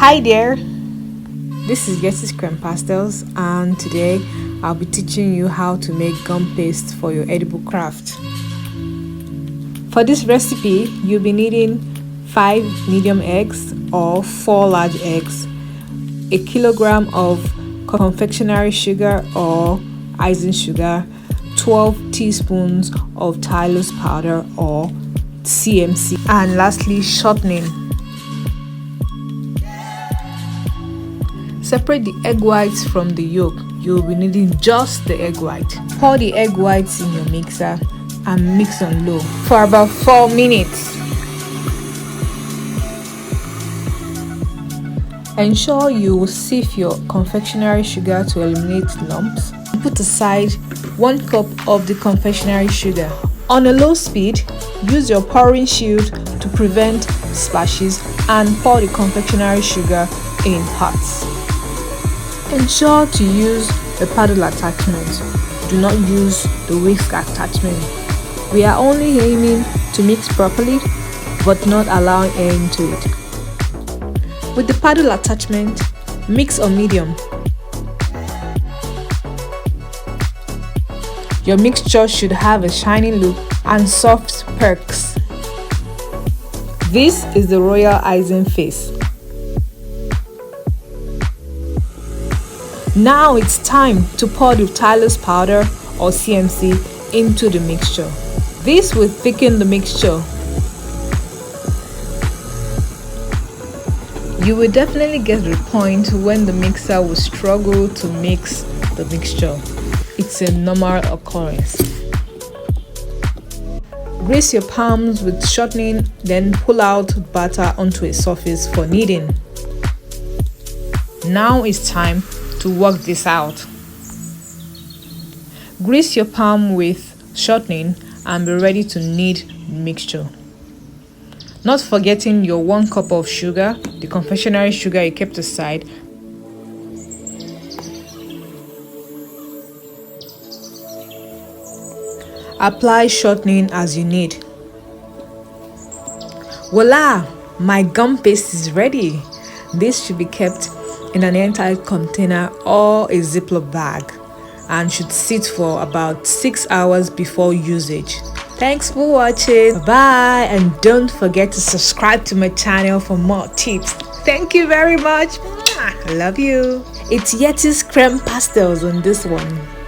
Hi there, this is Yeti's Creme Pastels, and today I'll be teaching you how to make gum paste for your edible craft. For this recipe, you'll be needing 5 medium eggs or 4 large eggs, a kilogram of confectionery sugar or icing sugar, 12 teaspoons of tylose powder or CMC, and lastly shortening. Separate the egg whites from the yolk. You'll be needing just the egg white. Pour the egg whites in your mixer and mix on low for about 4 minutes. Ensure you sift your confectionery sugar to eliminate lumps. Put aside 1 cup of the confectionery sugar. On a low speed, use your pouring shield to prevent splashes and pour the confectionery sugar in parts. Ensure to use a paddle attachment. Do not use the whisk attachment. We are only aiming to mix properly but not allowing air into it. With the paddle attachment, mix on medium. Your mixture should have a shiny look and soft perks. This is the royal icing face. Now it's time to pour the tylose powder or CMC into the mixture. This will thicken the mixture. You will definitely get to the point when the mixer will struggle to mix the mixture. It's a normal occurrence. Grease your palms with shortening, then pull out batter onto a surface for kneading. Now it's time to work this out. Grease your palm with shortening and be ready to knead the mixture. Not forgetting your 1 cup of sugar, the confectionery sugar you kept aside. Apply shortening as you need. Voila! My gum paste is ready. This should be kept in an airtight container or a ziplock bag and should sit for about 6 hours before usage. Thanks for watching. Bye, and don't forget to subscribe to my channel for more tips. Thank you very much. I love you. It's Yeti's Creme Pastels on this one.